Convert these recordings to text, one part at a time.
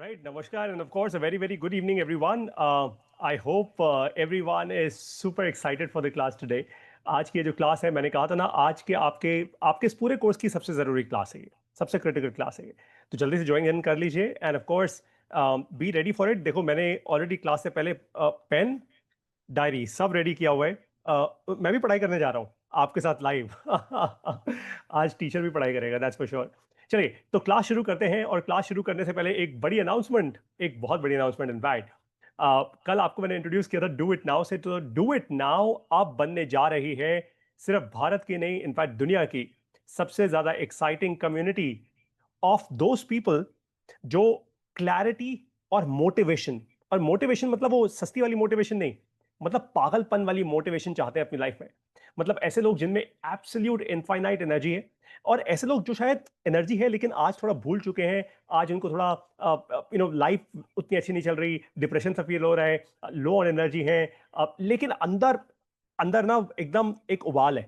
right, Namaskar, and of course, a very, very good evening, everyone. I hope everyone is super excited for the class today. आज की ये जो class है, मैंने कहा था ना, आज के आपके आपके इस पूरे कोर्स की सबसे ज़रूरी क्लास है ये, सबसे क्रिटिकल क्लास है ये। तो जल्दी से ज्वाइन इन कर लीजिए and of course be ready for it. देखो, मैंने ऑलरेडी क्लास से पहले पेन डायरी सब रेडी किया हुआ है। मैं भी पढ़ाई करने जा रहा हूँ आपके साथ लाइव। आज टीचर भी पढ़ाई करेगा, दैट्स फॉर श्योर। चलिए, तो क्लास शुरू करते हैं। और क्लास शुरू करने से पहले एक बड़ी अनाउंसमेंट, एक बहुत बड़ी अनाउंसमेंट इनफैक्ट। कल आपको मैंने इंट्रोड्यूस किया था डू इट नाउ से। तो डू इट नाउ अब बनने जा रही है सिर्फ भारत की नहीं, इनफैक्ट दुनिया की सबसे ज्यादा exciting community of those people जो क्लैरिटी और मोटिवेशन, और मोटिवेशन मतलब वो सस्ती वाली मोटिवेशन नहीं, मतलब पागलपन वाली मोटिवेशन चाहते हैं अपनी लाइफ में। मतलब ऐसे लोग जिनमें एब्सोल्यूट इनफाइनाइट एनर्जी है, और ऐसे लोग जो शायद एनर्जी है लेकिन आज थोड़ा भूल चुके हैं। आज उनको थोड़ा लाइफ उतनी अच्छी नहीं चल रही, डिप्रेशन सा फील हो रहा है, लो ऑन एनर्जी है, लेकिन अंदर अंदर ना एकदम एक उबाल है।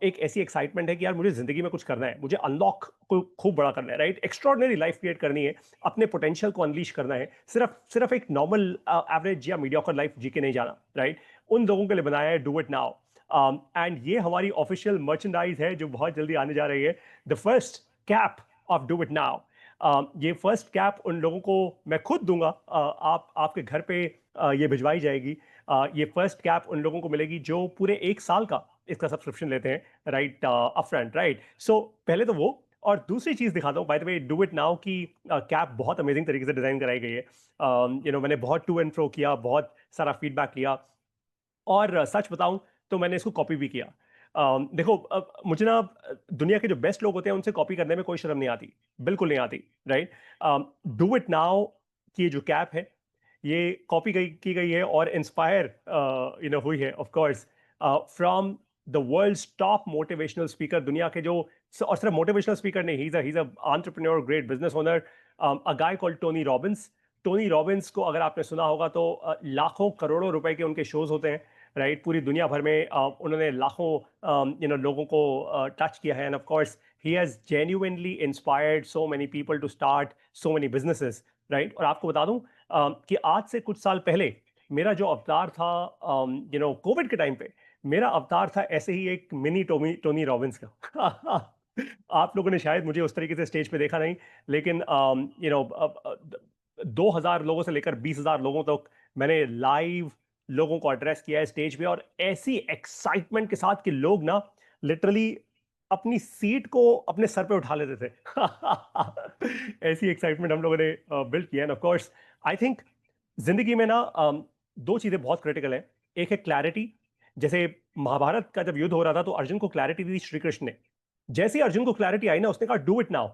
एक ऐसी एक्साइटमेंट है कि यार मुझे जिंदगी में कुछ करना है, मुझे अनलॉक को खूब बड़ा करना है, राइट? एक्स्ट्रॉर्डिनरी लाइफ क्रिएट करनी है, अपने पोटेंशियल को अनलीश करना है। सिर्फ सिर्फ एक नॉर्मल एवरेज या मीडियोकर लाइफ जी के नहीं जाना, राइट? उन लोगों के लिए बनाया है डू इट नाउ। एंड ये हमारी ऑफिशियल मर्चेंडाइज है जो बहुत जल्दी आने जा रही है, the first cap of do it now. ये फर्स्ट कैप उन लोगों को मैं खुद दूंगा, आप आपके घर पे ये भिजवाई जाएगी। ये फर्स्ट कैप उन लोगों को मिलेगी जो पूरे एक साल का इसका सब्सक्रिप्शन लेते हैं, राइट? Upfront, right? सो पहले तो वो, और दूसरी चीज दिखाता हूँ। Bye the way, do it now की कैप बहुत अमेजिंग तरीके से डिजाइन कराई गई है। मैंने बहुत टू एंड फ्रो किया, बहुत सारा फीडबैक लिया, और सच बताऊं तो मैंने इसको कॉपी भी किया। देखो, मुझे ना दुनिया के जो बेस्ट लोग होते हैं उनसे कॉपी करने में कोई शर्म नहीं आती, बिल्कुल नहीं आती, राइट? डू इट नाउ की ये जो कैप है, ये कॉपी की गई है और इंस्पायर हुई है of course from the world's top motivational speaker, दुनिया के जो, और सिर्फ मोटिवेशनल स्पीकर नहीं, he is a entrepreneur, great business owner, a guy called Tony Robbins. Tony Robbins को अगर आपने सुना होगा तो लाखों करोड़ों रुपए के उनके शोज होते हैं, राइट? पूरी दुनिया भर में उन्होंने लाखों लोगों को टच किया है, and of course he has genuinely inspired so many people to start so many businesses, right? और आपको बता दूं कि आज से कुछ साल पहले मेरा जो अवतार था, कोविड के टाइम पे मेरा अवतार था ऐसे ही एक मिनी टोनी टोनी रॉबिन्स का। आप लोगों ने शायद मुझे उस तरीके से स्टेज पे देखा नहीं, लेकिन 2,000 लोगों से लेकर 20,000 लोगों तक मैंने लाइव लोगों को एड्रेस किया है स्टेज पे, और ऐसी एक्साइटमेंट के साथ कि लोग ना लिटरली अपनी सीट को अपने सर पे उठा लेते थे। ऐसी एक्साइटमेंट हम लोगों ने बिल्ड किया है। ऑफ कोर्स आई थिंक जिंदगी में ना दो चीजें बहुत क्रिटिकल है। एक है क्लैरिटी। जैसे महाभारत का जब युद्ध हो रहा था तो अर्जुन को क्लैरिटी दी श्री कृष्ण ने। जैसे ही अर्जुन को क्लैरिटी आई ना, उसने कहा डू इट नाउ,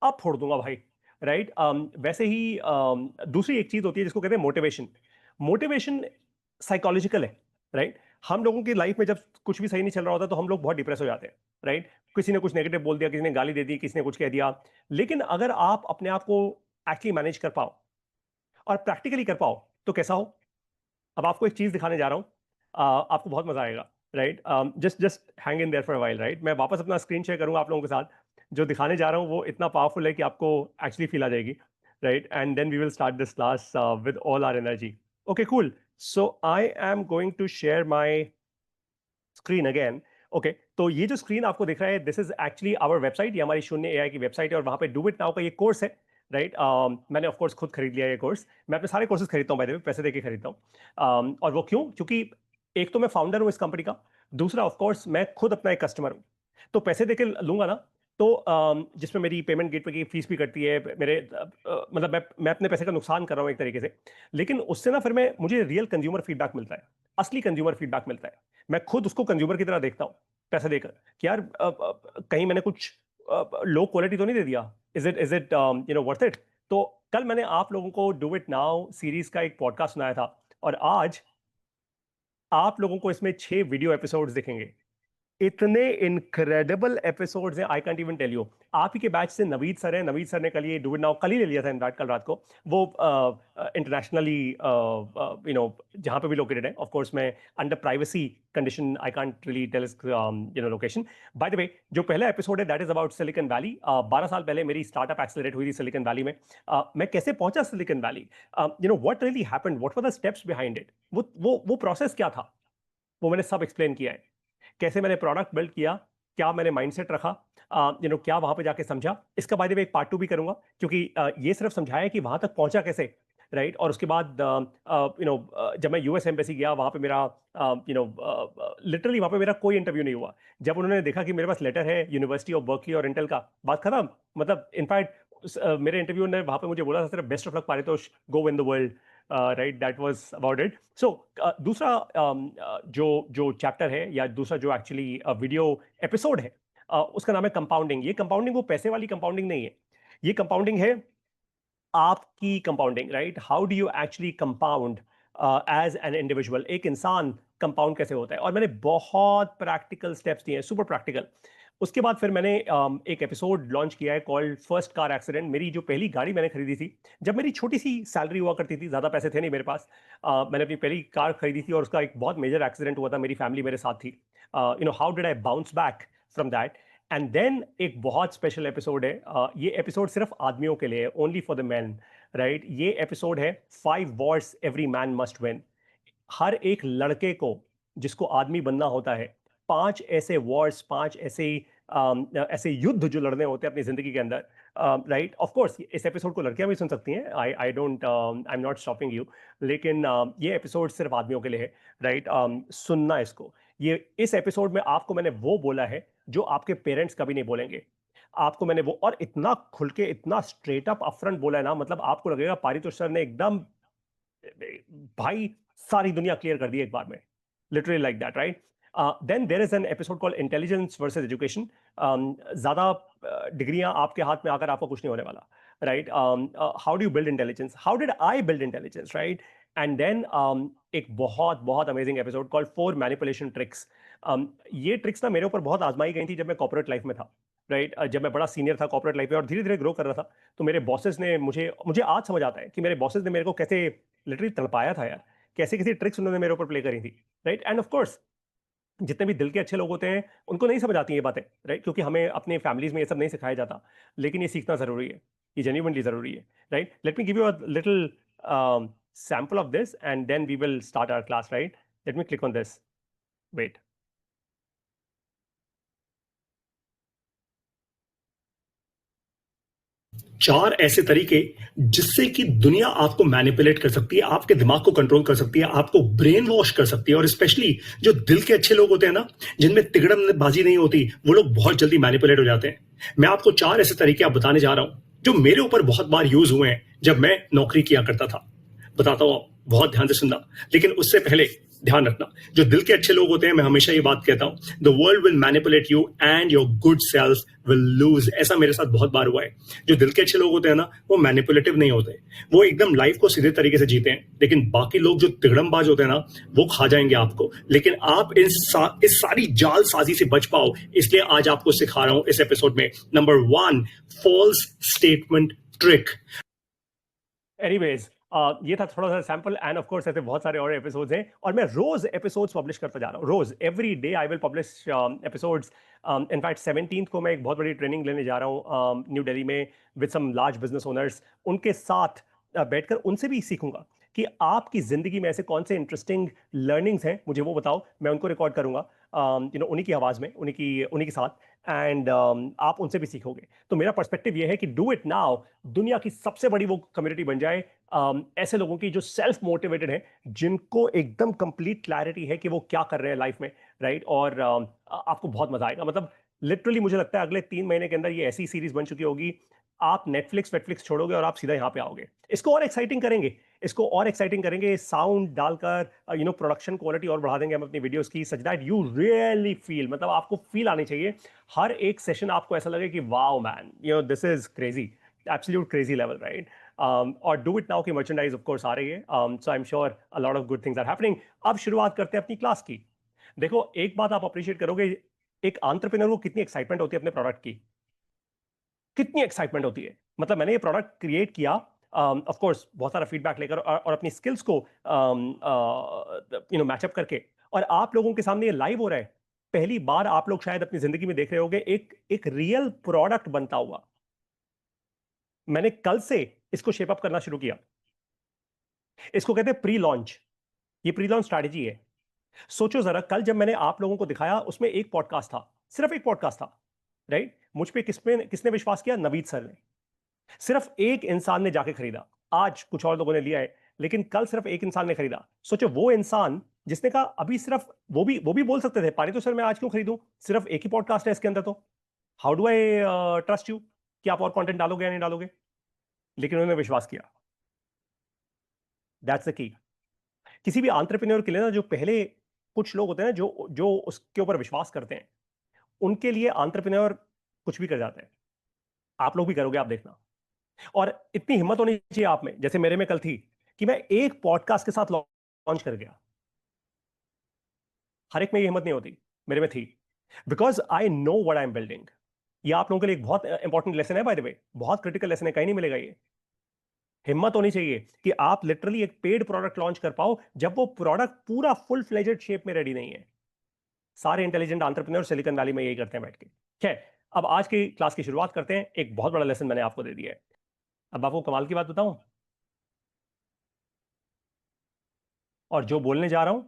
अब फोड़ दूंगा भाई, राइट? वैसे ही दूसरी एक चीज होती है जिसको कहते हैं मोटिवेशन। मोटिवेशन साइकोलॉजिकल है, राइट? हम लोगों की लाइफ में जब कुछ भी सही नहीं चल रहा होता तो हम लोग बहुत डिप्रेस हो जाते हैं, राइट? किसी ने कुछ नेगेटिव बोल दिया, किसी ने गाली दे दी, किसी ने कुछ कह दिया। लेकिन अगर आप अपने आप को एक्चुअली मैनेज कर पाओ और प्रैक्टिकली कर पाओ तो कैसा हो। अब आपको एक चीज दिखाने जा रहा हूं, आपको बहुत मजा आएगा, right? Just just hang in their for a while, right? मैं वापस अपना स्क्रीन शेयर करूंगा आप लोगों के साथ। जो दिखाने जा रहा हूं वो इतना पावरफुल है कि आपको एक्चुअली फील आ जाएगी, right? And then we will start this class with all our energy. Okay, cool. So I am going to share my screen again. Okay, तो ये जो स्क्रीन आपको दिख रहा है, this is actually our website, ये हमारी शून्य एआई की वेबसाइट है, और वहां पे डू इट नाउ का ये कोर्स है, राइट? मैंने ऑफ कोर्स खुद खरीद लिया ये कोर्स। मैं अपने सारे कोर्सेज खरीदता हूँ, बाय द वे, पैसे देके खरीदता हूँ। और वो क्यों? क्योंकि एक तो मैं फाउंडर हूँ इस कंपनी का, दूसरा ऑफ कोर्स मैं खुद अपना एक कस्टमर हूँ। तो पैसे देके लूंगा ना, तो जिसमें मेरी पेमेंट गेटवे की फीस भी कटती है मेरे, मतलब मैं अपने पैसे का नुकसान कर रहा हूँ एक तरीके से। लेकिन उससे ना फिर मुझे रियल कंज्यूमर फीडबैक मिलता है, असली कंज्यूमर फीडबैक मिलता है। मैं खुद उसको कंज्यूमर की तरह देखता हूँ पैसे देकर कि यार कहीं मैंने कुछ लो क्वालिटी तो नहीं दे दिया, इज इट वर्थ इट। तो कल मैंने आप लोगों को डू इट नाउ सीरीज का एक पॉडकास्ट सुनाया था, और आज आप लोगों को इसमें 6 वीडियो एपिसोड्स दिखेंगे। इतने इनक्रेडिबल एपिसोड्स हैं, I can't even tell you. आप ही के बैच से नवीद सर हैं, नवीद सर ने कल ये डू इट नाउ कल ही ले लिया था इनफैक्ट, कल रात को। वो इंटरनेशनली जहाँ पे भी लोकेटेड है, ऑफ कोर्स मैं under privacy condition I can't really tell location. By the way, जो पहला एपिसोड है that is about Silicon Valley. 12 साल पहले मेरी स्टार्टअप एक्सेलरेट हुई थी सिलिकन वैली में। मैं कैसे पहुंचा silicon valley, what really happened, what were the steps behind it, वो प्रोसेस क्या था, वो मैंने सब एक्सप्लेन किया है। कैसे मैंने प्रोडक्ट बिल्ड किया, क्या मैंने माइंडसेट रखा, क्या वहां पे जाके समझा, इसका बाय द वे एक पार्ट 2 भी करूंगा, क्योंकि ये सिर्फ समझाया कि वहां तक पहुंचा कैसे, राइट। और उसके बाद जब मैं यूएस एम्बेसी गया, वहां पे मेरा लिटरली वहां पे मेरा कोई इंटरव्यू नहीं हुआ। जब उन्होंने देखा कि मेरे पास लेटर है यूनिवर्सिटी ऑफ बर्कली और इंटेल का, बात खत्म। मतलब इनफैक्ट मेरे इंटरव्यू ने वहां पे मुझे बोला था सिर्फ best of luck Paritosh, go win the world, right. That was about it. So दूसरा जो चैप्टर है, या दूसरा जो एक्चुअली वीडियो एपिसोड है, उसका नाम है कंपाउंडिंग। ये कंपाउंडिंग वो पैसे वाली कंपाउंडिंग नहीं है, ये कंपाउंडिंग है आपकी compounding, right. How do you actually compound as an individual, एक इंसान कंपाउंड कैसे होता है। और मैंने बहुत प्रैक्टिकल स्टेप्स दिए हैं, सुपर प्रैक्टिकल। उसके बाद फिर मैंने एक एपिसोड लॉन्च किया है कॉल्ड फर्स्ट कार एक्सीडेंट। मेरी जो पहली गाड़ी मैंने खरीदी थी, जब मेरी छोटी सी सैलरी हुआ करती थी, ज़्यादा पैसे थे नहीं मेरे पास, मैंने अपनी पहली कार खरीदी थी और उसका एक बहुत मेजर एक्सीडेंट हुआ था, मेरी फैमिली मेरे साथ थी। How did I bounce back from that. And then एक बहुत स्पेशल एपिसोड है, ये एपिसोड सिर्फ आदमियों के लिए है, only for the man, right. ये एपिसोड है 5 wars every man must win. हर एक लड़के को जिसको आदमी बनना होता है, 5 ऐसे वॉर्स, 5 ऐसे युद्ध जो लड़ने होते हैं अपनी जिंदगी के अंदर, राइट। ऑफ कोर्स इस एपिसोड को लड़कियां भी सुन सकती हैं, I don't, I am not stopping you, लेकिन ये एपिसोड सिर्फ आदमियों के लिए है, राइट। सुनना इसको। ये इस एपिसोड में आपको मैंने वो बोला है जो आपके पेरेंट्स कभी नहीं बोलेंगे आपको। मैंने वो और इतना खुल के, इतना स्ट्रेट अप अपफ्रंट बोला है ना, मतलब आपको लगेगा पारितोष सर ने एकदम, भाई, सारी दुनिया क्लियर कर दी एक बार में, literally like that, right. Then there is an episode called intelligence versus education. ज्यादा डिग्रियां आपके हाथ में आकर आपको कुछ नहीं होने वाला, right. How do you build intelligence, how did I build intelligence, right. And then एक बहुत बहुत amazing episode called 4 manipulation tricks. ये ट्रिक्स ना मेरे ऊपर बहुत आजमाई गई थी जब मैं कॉर्पोरेट लाइफ में था, राइट। जब मैं बड़ा सीनियर था कॉर्पोरेट लाइफ में और धीरे धीरे ग्रो कर रहा था, तो मेरे बॉसेस ने मुझे मुझे आज समझ आता है कि मेरे बॉसेस ने मेरे को कैसे लिटरली तड़पाया था यार, कैसे कैसी ट्रिक्स उन्होंने मेरे ऊपर प्ले करी थी, राइट। एंड ऑफ कोर्स जितने भी दिल के अच्छे लोग होते हैं उनको नहीं समझ आती ये बातें, राइट, क्योंकि हमें अपने फैमिलीज में ये सब नहीं सिखाया जाता, लेकिन ये सीखना जरूरी है, ये जेन्युइनली जरूरी है, right. Let me give you a little sample of this and then we will start our class, right? Let me click on this. Wait. 4 ऐसे तरीके जिससे कि दुनिया आपको मैनिपुलेट कर सकती है, आपके दिमाग को कंट्रोल कर सकती है, आपको ब्रेन वॉश कर सकती है। और स्पेशली जो दिल के अच्छे लोग होते हैं ना, जिनमें तिगड़म बाजी नहीं होती, वो लोग बहुत जल्दी मैनिपुलेट हो जाते हैं। मैं आपको 4 ऐसे तरीके आप बताने जा रहा हूं जो मेरे ऊपर बहुत बार यूज हुए हैं जब मैं नौकरी किया करता था। बताता हूं, बहुत ध्यान से सुनना। लेकिन उससे पहले ध्यान रखना, जो दिल के अच्छे लोग होते हैं, मैं हमेशा ये बात कहता हूं, the world will manipulate you and your good self will lose. ऐसा मेरे साथ बहुत बार हुआ है। जो दिल के अच्छे लोग होते हैं ना, वो मैनिपुलेटिव नहीं होते, वो एकदम लाइफ को सीधे तरीके से जीते हैं। लेकिन बाकी लोग जो तिगड़मबाज होते हैं ना, वो खा जाएंगे आपको। लेकिन आप इस सारी जालसाजी से बच पाओ, इसलिए आज आपको सिखा रहा हूं इस एपिसोड में। Number 1, false statement trick. Anyways, ये था थोड़ा सा सैंपल, एंड ऑफ कोर्स ऐसे बहुत सारे और एपिसोड्स हैं और मैं रोज एपिसोड्स पब्लिश करता जा रहा हूँ, रोज, every day I will publish episodes. In fact 17th को मैं एक बहुत बड़ी ट्रेनिंग लेने जा रहा हूँ न्यू दिल्ली में with some large business owners. उनके साथ बैठकर उनसे भी सीखूंगा कि आपकी जिंदगी में ऐसे कौन से इंटरेस्टिंग लर्निंग्स हैं, मुझे वो बताओ, मैं उनको रिकॉर्ड करूंगा, उन्हीं की आवाज में, उन्हीं के साथ, एंड आप उनसे भी सीखोगे। तो मेरा पर्सपेक्टिव ये है कि डू इट नाउ, दुनिया की सबसे बड़ी वो कम्युनिटी बन जाए ऐसे लोगों की जो सेल्फ मोटिवेटेड है, जिनको एकदम कंप्लीट क्लैरिटी है कि वो क्या कर रहे हैं लाइफ में, राइट। और आपको बहुत मजा आएगा। मतलब लिटरली मुझे लगता है अगले 3 महीने के अंदर ये ऐसी सीरीज बन चुकी होगी, आप नेटफ्लिक्स छोड़ोगे और आप सीधा यहाँ पे आओगे। इसको और एक्साइटिंग करेंगे, इसको और एक्साइटिंग करेंगे, साउंड डालकर प्रोडक्शन क्वालिटी और बढ़ा देंगे हम अपनी वीडियोस की, such that you really feel, मतलब आपको फील आनी चाहिए हर एक सेशन, आपको ऐसा लगे कि wow man, this is crazy, absolute crazy level, right. और डू इट नाउ की मर्चेंडाइज ऑफ कोर्स आ रही है, so I am sure a lot of good things are happening. अब शुरुआत करते हैं अपनी क्लास की। देखो, एक बात आप अप्रिशिएट करोगे, एक एंटरप्रेन्योर को कितनी एक्साइटमेंट होती है अपने प्रोडक्ट की, कितनी एक्साइटमेंट होती है। मतलब मैंने ये प्रोडक्ट क्रिएट किया, ऑफ कोर्स बहुत सारा फीडबैक लेकर और अपनी स्किल्स को मैचअप करके, और आप लोगों के सामने ये लाइव हो रहा है। पहली बार आप लोग शायद अपनी जिंदगी में देख रहे होंगे एक एक रियल प्रोडक्ट बनता हुआ। मैंने कल से इसको शेप अप करना शुरू किया। इसको कहते हैं प्री लॉन्च। ये प्री लॉन्च स्ट्रैटेजी है। सोचो जरा, कल जब मैंने आप लोगों को दिखाया, उसमें एक पॉडकास्ट था, सिर्फ एक पॉडकास्ट था, राइट। मुझ पे किसने विश्वास किया? नवीद सर ने। सिर्फ एक इंसान ने जाके खरीदा। आज कुछ और लोगों ने लिया है, लेकिन कल सिर्फ एक इंसान ने खरीदा। सोचो, वो इंसान जिसने कहा अभी सिर्फ, वो भी बोल सकते थे पानी तो सर मैं आज क्यों खरीदूं, सिर्फ एक ही पॉडकास्ट है इसके अंदर, तो how do I trust you कि आप और कंटेंट डालोगे या नहीं डालोगे। लेकिन उन्होंने विश्वास किया। That's the key. किसी भी एंटरप्रेन्योर के लिए ना, जो पहले कुछ लोग होते हैं ना, जो जो उसके ऊपर विश्वास करते हैं, उनके लिए एंटरप्रेन्योर कुछ भी कर जाते हैं। आप लोग भी करोगे, आप देखना। और इतनी हिम्मत होनी चाहिए आप में, जैसे मेरे में कल थी, कि मैं एक पॉडकास्ट के साथ लॉन्च कर गया। हर एक में ये हिम्मत नहीं होती, मेरे में थी। Because I know what I am building. ये आप लोगों के लिए एक बहुत इंपॉर्टेंट लेसन है, बाय द वे, बहुत क्रिटिकल लेसन है, कहीं नहीं मिलेगा ये। हिम्मत होनी चाहिए कि आप लिटरली एक पेड प्रोडक्ट लॉन्च कर पाओ जब वो प्रोडक्ट पूरा फुल फ्लेजेड शेप में रेडी नहीं है। सारे इंटेलिजेंट एंटरप्रेन्योर सिलिकॉन वैली में यही करते हैं बैठ के। खैर, अब आज की क्लास की शुरुआत करते हैं। एक बहुत बड़ा लेसन मैंने आपको दे दिया है। अब आपको कमाल की बात बताऊं, और जो बोलने जा रहा हूं,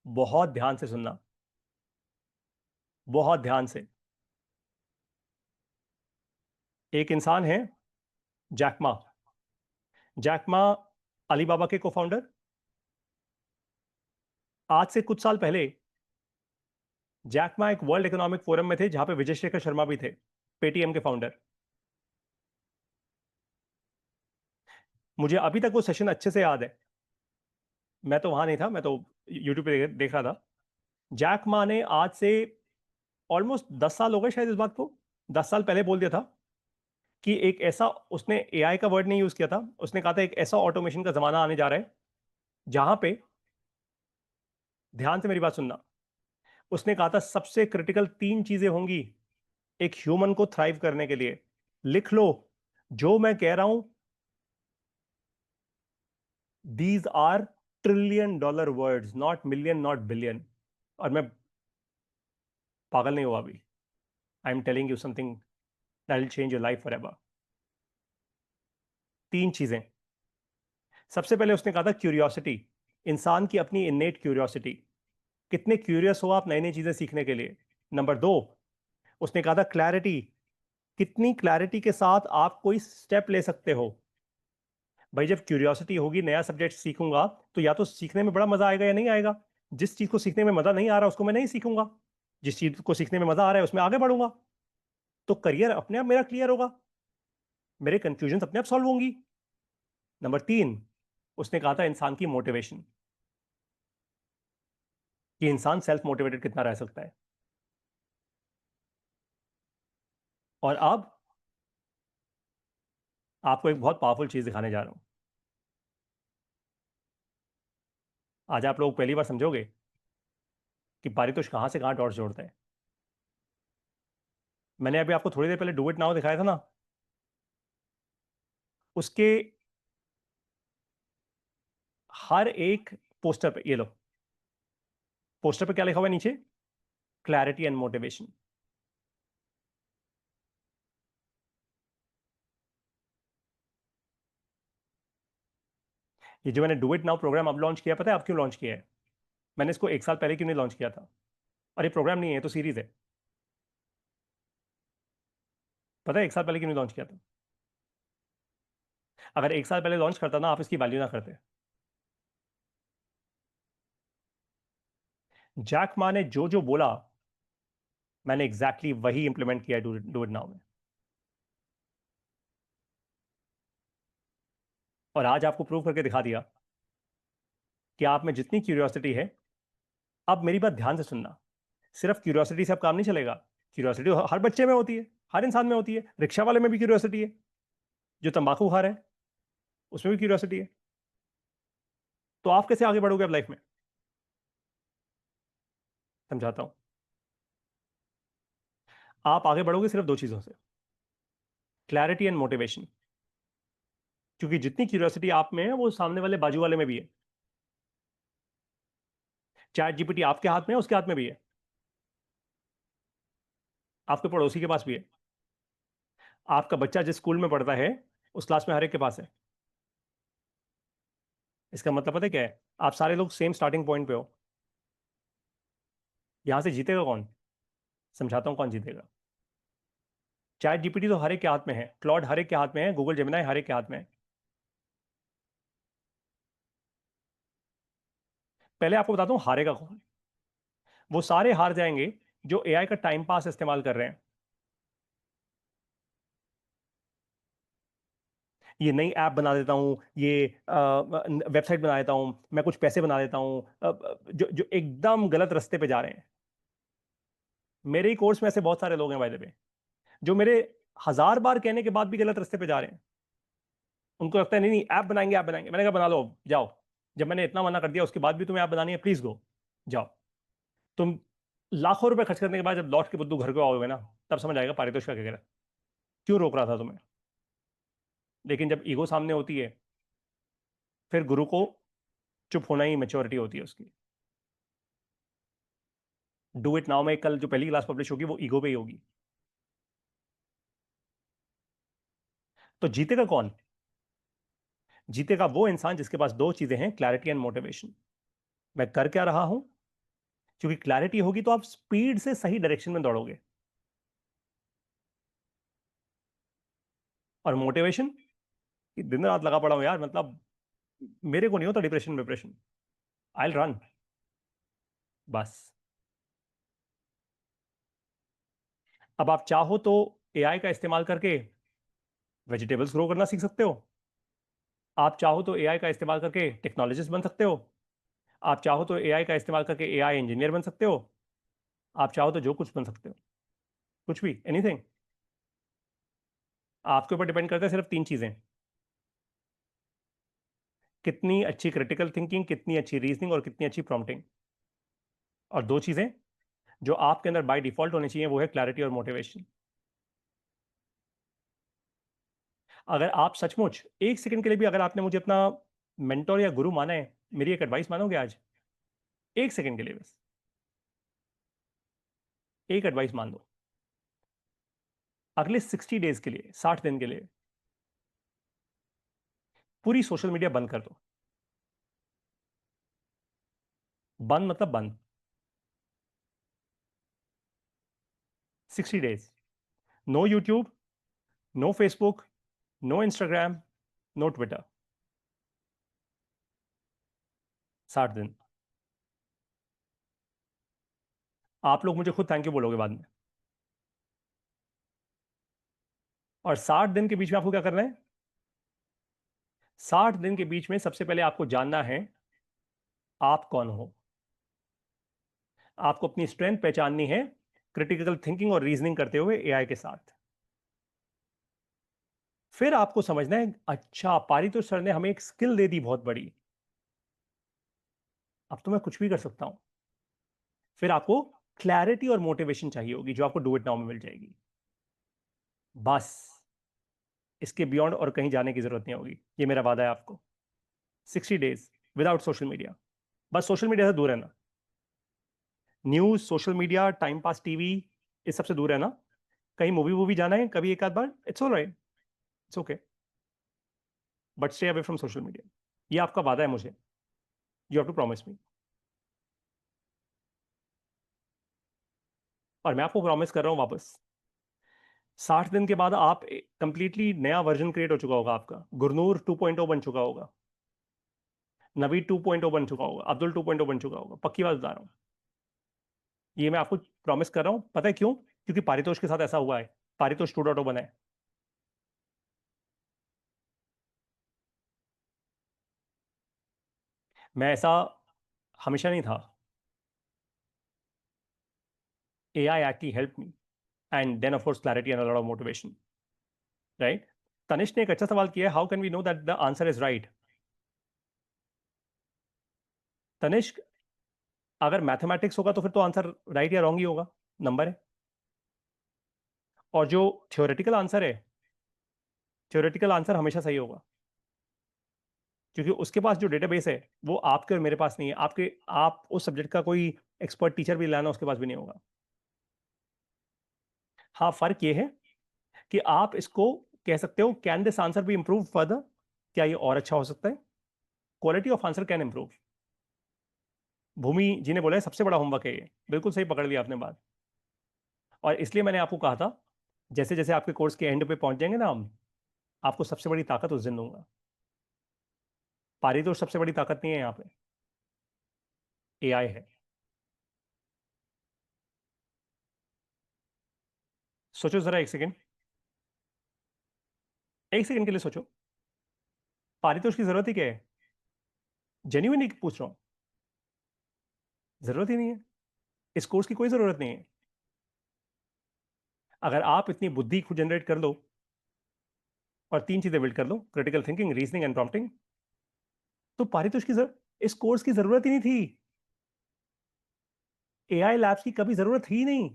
बहुत ध्यान से सुनना, बहुत ध्यान से। एक इंसान है, जैकमा। जैकमा अलीबाबा के को फाउंडर। आज से कुछ साल पहले जैकमा एक वर्ल्ड इकोनॉमिक फोरम में थे, जहां पे विजय शेखर शर्मा भी थे, पेटीएम के फाउंडर। मुझे अभी तक वो सेशन अच्छे से याद है। मैं तो वहां नहीं था, मैं तो यूट्यूब पे देख रहा था। जैक मा ने आज से ऑलमोस्ट 10 साल हो गए शायद इस बात को, 10 साल पहले बोल दिया था कि एक ऐसा, उसने एआई का वर्ड नहीं यूज किया था, उसने कहा था एक ऐसा ऑटोमेशन का जमाना आने जा रहा है जहां पे, ध्यान से मेरी बात सुनना, उसने कहा था सबसे क्रिटिकल 3 चीजें होंगी एक ह्यूमन को थ्राइव करने के लिए। लिख लो, जो मैं कह रहा हूं, these are $1 trillion words, not million, not billion. और मैं पागल नहीं हुआ अभी। I am telling you something that will change your life forever. 3 चीजें। सबसे पहले उसने कहा था क्यूरियोसिटी, इंसान की अपनी इन्नेट क्यूरियोसिटी। कितने क्यूरियस हो आप नई नई चीजें सीखने के लिए। नंबर 2, उसने कहा था क्लैरिटी, कितनी क्लैरिटी के साथ आप कोई स्टेप ले सकते हो। भाई जब क्यूरियोसिटी होगी, नया सब्जेक्ट सीखूंगा, तो या तो सीखने में बड़ा मजा आएगा या नहीं आएगा। जिस चीज को सीखने में मजा नहीं आ रहा उसको मैं नहीं सीखूंगा, जिस चीज को सीखने में मजा आ रहा है उसमें आगे बढ़ूंगा। तो करियर अपने आप मेरा क्लियर होगा, मेरे कंफ्यूजन अपने आप सॉल्व होंगी। नंबर 3, उसने कहा था इंसान की मोटिवेशन, कि इंसान सेल्फ मोटिवेटेड कितना रह सकता है। और अब आपको एक बहुत पावरफुल चीज दिखाने जा रहा हूं। आज आप लोग पहली बार समझोगे कि पारितोष कहां से कहां डॉट्स जोड़ता है। मैंने अभी आपको थोड़ी देर पहले डू इट नाउ दिखाया था ना, उसके हर एक पोस्टर पे, ये लो, पोस्टर पे क्या लिखा हुआ है नीचे? Clarity and motivation. ये जो मैंने डू इट नाउ प्रोग्राम अब लॉन्च किया, पता है अब क्यों लॉन्च किया है? मैंने इसको 1 साल पहले क्यों नहीं लॉन्च किया था? और ये प्रोग्राम नहीं है, ये तो सीरीज है। पता है 1 साल पहले क्यों नहीं लॉन्च किया था? अगर 1 साल पहले लॉन्च करता ना, आप इसकी वैल्यू ना करते। जैक मा ने जो जो बोला, मैंने एग्जैक्टली वही इंप्लीमेंट किया डू इट नाउ में। और आज आपको प्रूव करके दिखा दिया कि आप में जितनी क्यूरियोसिटी है। अब मेरी बात ध्यान से सुनना, सिर्फ क्यूरियोसिटी से अब काम नहीं चलेगा। क्यूरियोसिटी हर बच्चे में होती है, हर इंसान में होती है, रिक्शा वाले में भी क्यूरियोसिटी है, जो तंबाकू खा रहा है उसमें भी क्यूरियोसिटी है। तो आप कैसे आगे बढ़ोगे अब लाइफ में? समझाता हूं। आप आगे बढ़ोगे सिर्फ दो चीजों से, क्लैरिटी एंड मोटिवेशन। क्योंकि जितनी क्यूरियोसिटी आप में है वो सामने वाले बाजू वाले में भी है। चैट जीपीटी आपके हाथ में है, उसके हाथ में भी है, आपके पड़ोसी के पास भी है, आपका बच्चा जिस स्कूल में पढ़ता है उस क्लास में हर एक के पास है। इसका मतलब पता है क्या है? आप सारे लोग सेम स्टार्टिंग पॉइंट पे हो। यहां से जीतेगा कौन? समझाता हूं कौन जीतेगा। चैट जीपीटी तो हर एक के हाथ में है, क्लॉड हर एक के हाथ में है, गूगल जेमिनाई हर एक के हाथ में है। पहले आपको बताता हूं हारेगा कौन। वो सारे हार जाएंगे जो एआई का टाइम पास इस्तेमाल कर रहे हैं। ये नई ऐप बना देता हूँ, ये वेबसाइट बना देता हूँ, मैं कुछ पैसे बना देता हूँ, जो जो एकदम गलत रास्ते पे जा रहे हैं। मेरे ही कोर्स में ऐसे बहुत सारे लोग हैं बाय द वे, जो मेरे 1000 बार कहने के बाद भी गलत रास्ते पे जा रहे हैं। उनको लगता है नहीं नहीं ऐप बनाएंगे, ऐप बनाएंगे। मैंने कहा बना लो, जाओ। जब मैंने इतना मना कर दिया उसके बाद भी तुम्हें ऐप बनानी है, प्लीज गो, जाओ। तुम लाखों रुपए खर्च करने के बाद जब लौट के बुद्धू घर को आओगे ना, तब समझ आएगा पारितोष का क्या कह रहा है, क्यों रोक रहा था तुम्हें। लेकिन जब ईगो सामने होती है, फिर गुरु को चुप होना ही मेच्योरिटी होती है उसकी। डू इट नाउ में कल जो पहली क्लास पब्लिश होगी वो ईगो पे ही होगी। तो जीतेगा कौन? जीतेगा वो इंसान जिसके पास दो चीजें हैं, क्लैरिटी एंड मोटिवेशन। मैं कर क्या रहा हूं? क्योंकि क्लैरिटी होगी तो आप स्पीड से सही डायरेक्शन में दौड़ोगे। और मोटिवेशन, कि दिन रात लगा पड़ा हूं यार, मतलब मेरे को नहीं होता डिप्रेशन डिप्रेशन, आई रन, बस। अब आप चाहो तो एआई का इस्तेमाल करके वेजिटेबल्स ग्रो करना सीख सकते हो। आप चाहो तो एआई का इस्तेमाल करके टेक्नोलॉजिस्ट बन सकते हो। आप चाहो तो एआई का इस्तेमाल करके एआई इंजीनियर बन सकते हो। आप चाहो तो जो कुछ बन सकते हो, कुछ भी, एनीथिंग। आपके ऊपर डिपेंड करता है सिर्फ तीन चीजें, कितनी अच्छी क्रिटिकल थिंकिंग, कितनी अच्छी रीजनिंग और कितनी अच्छी प्रॉम्प्टिंग। और दो चीजें जो आपके अंदर बाय डिफॉल्ट होनी चाहिए, वो है क्लैरिटी और मोटिवेशन। अगर आप सचमुच एक सेकंड के लिए भी, अगर आपने मुझे अपना मेंटोर या गुरु माना है, मेरी एक एडवाइस मानोगे आज? एक सेकंड के लिए बस एक एडवाइस मान दो। अगले 60 डेज के लिए, 60 दिन के लिए पूरी सोशल मीडिया बंद कर दो। बंद मतलब बंद। 60 days, no YouTube, no Facebook, no Instagram, no Twitter. 60 दिन। आप लोग मुझे खुद थैंक यू बोलोगे बाद में। और 60 दिन के बीच में आपको क्या करना है? 60 दिन के बीच में सबसे पहले आपको जानना है आप कौन हो। आपको अपनी स्ट्रेंथ पहचाननी है, क्रिटिकल थिंकिंग और रीजनिंग करते हुए एआई के साथ। फिर आपको समझना है, अच्छा पारितोष सर ने हमें एक स्किल दे दी बहुत बड़ी, अब तो मैं कुछ भी कर सकता हूं। फिर आपको क्लैरिटी और मोटिवेशन चाहिए होगी, जो आपको डू इट नाउ में मिल जाएगी। बस इसके बियॉन्ड और कहीं जाने की जरूरत नहीं होगी, ये मेरा वादा है आपको। 60 डेज विदाउट सोशल मीडिया। बस सोशल मीडिया से दूर रहना, news, social media, time pass, TV, इस सबसे दूर रहना। कहीं मूवी वूवी जाना है कभी एक आध बार, it's all right, it's okay, but stay away from social media. ये आपका वादा है मुझे, you have to promise me. और मैं आपको प्रॉमिस कर रहा हूं वापस, 60 दिन के बाद आप कंप्लीटली नया वर्जन क्रिएट हो चुका होगा आपका। गुरनूर 2.0 बन चुका होगा, नवीद 2.0 बन चुका होगा, अब्दुल 2.0 बन चुका होगा, पक्की बात बता रहा हूं। ये मैं आपको प्रॉमिस कर रहा हूं। पता है क्यों? क्योंकि पारितोष के साथ ऐसा हुआ है, पारितोष 2.0 बना है। मैं ऐसा हमेशा नहीं था। AI actually helped me, and then of course clarity and a lot of motivation, right? Tanishq ने एक अच्छा सवाल किया है, how can we know that the answer is right? Tanishk, अगर मैथमेटिक्स होगा तो फिर तो आंसर राइट या रॉन्ग ही होगा, नंबर है। और जो थ्योरेटिकल आंसर है, थ्योरेटिकल आंसर हमेशा सही होगा, क्योंकि उसके पास जो डेटाबेस है वो आपके और मेरे पास नहीं है। आप उस सब्जेक्ट का कोई एक्सपर्ट टीचर भी लाना उसके पास भी नहीं होगा। हाँ, फर्क ये है कि आप इसको कह सकते हो, can this answer be improve further, क्या ये और अच्छा हो सकता है? Quality of answer can improve. Bhumi ji ने बोला है सबसे बड़ा होमवर्क है ये, बिल्कुल सही पकड़ लिया आपने बात। और इसलिए मैंने आपको कहा था, जैसे जैसे आपके कोर्स के एंड पे पहुंच जाएंगे ना हम, आपको सबसे बड़ी ताकत उस दिन दूंगा। पारितोष सबसे बड़ी ताकत नहीं है यहाँ पे, एआई है। सोचो जरा, एक सेकंड, एक सेकंड के लिए सोचो, पारितोष की जरूरत ही क्या है? जेन्युइनली पूछ रहा हूं, जरूरत ही नहीं है। इस कोर्स की कोई जरूरत नहीं है। अगर आप इतनी बुद्धि खुद जनरेट कर लो और तीन चीजें बिल्ड कर लो, critical thinking, reasoning and prompting, तो पारितोष की इस कोर्स की जरूरत ही नहीं थी। एआई लैब्स की कभी जरूरत ही नहीं।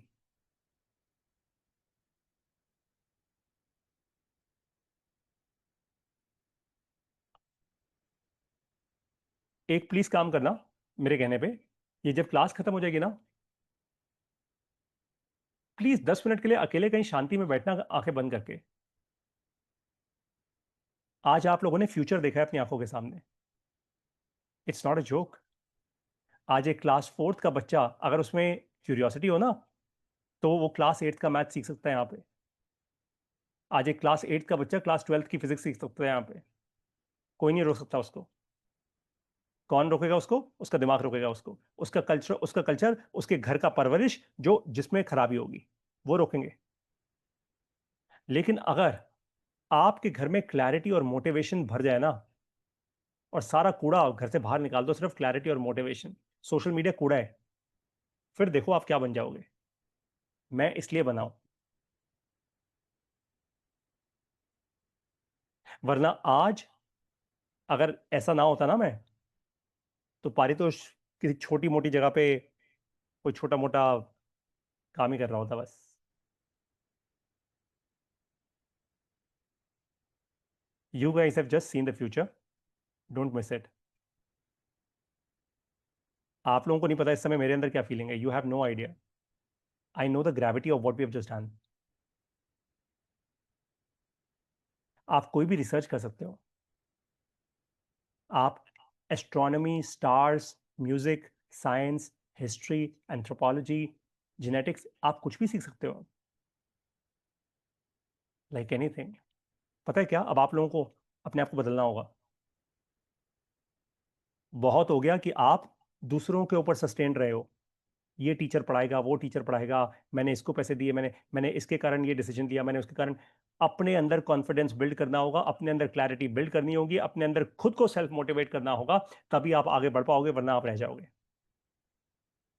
एक प्लीज काम करना, मेरे कहने पे, ये जब क्लास खत्म हो जाएगी ना, प्लीज 10 मिनट के लिए अकेले कहीं शांति में बैठना, आंखें बंद करके। आज आप लोगों ने फ्यूचर देखा है अपनी आंखों के सामने, इट्स नॉट अ जोक। आज एक क्लास फोर्थ का बच्चा, अगर उसमें क्यूरियोसिटी हो ना, तो वो क्लास एट्थ का मैथ सीख सकता है यहाँ पे। आज एक क्लास एट्थ का बच्चा क्लास ट्वेल्थ की फिजिक्स सीख सकता है यहाँ पे। कोई नहीं रोक सकता उसको। कौन रोकेगा उसको? उसका दिमाग रोकेगा उसको, उसका कल्चर, उसके घर का परवरिश जो जिसमें खराबी होगी, वो रोकेंगे। लेकिन अगर आपके घर में क्लैरिटी और मोटिवेशन भर जाए ना, और सारा कूड़ा घर से बाहर निकाल दो, सिर्फ क्लैरिटी और मोटिवेशन, सोशल मीडिया कूड़ा है, फिर देखो आप क्या बन जाओगे। मैं इसलिए बनाऊं, वरना आज अगर ऐसा ना होता ना मैं, तो पारितोष किसी छोटी मोटी जगह पे कोई छोटा मोटा काम ही कर रहा होता बस। You guys have just seen the future, don't miss it. आप लोगों को नहीं पता इस समय मेरे अंदर क्या फीलिंग है, you have no idea. I know the gravity of what we have just done. आप कोई भी रिसर्च कर सकते हो, आप astronomy, stars, music, science, history, anthropology, genetics, आप कुछ भी सीख सकते हो, लाइक एनीथिंग। पता है क्या, अब आप लोगों को अपने आप को बदलना होगा। बहुत हो गया कि आप दूसरों के ऊपर सस्टेन रहे हो, ये टीचर पढ़ाएगा, वो टीचर पढ़ाएगा, मैंने इसको पैसे दिए, मैंने मैंने इसके कारण ये डिसीजन लिया, मैंने उसके कारण। अपने अंदर कॉन्फिडेंस बिल्ड करना होगा, अपने अंदर क्लैरिटी बिल्ड करनी होगी, अपने अंदर खुद को सेल्फ मोटिवेट करना होगा, तभी आप आगे बढ़ पाओगे, वरना आप रह जाओगे।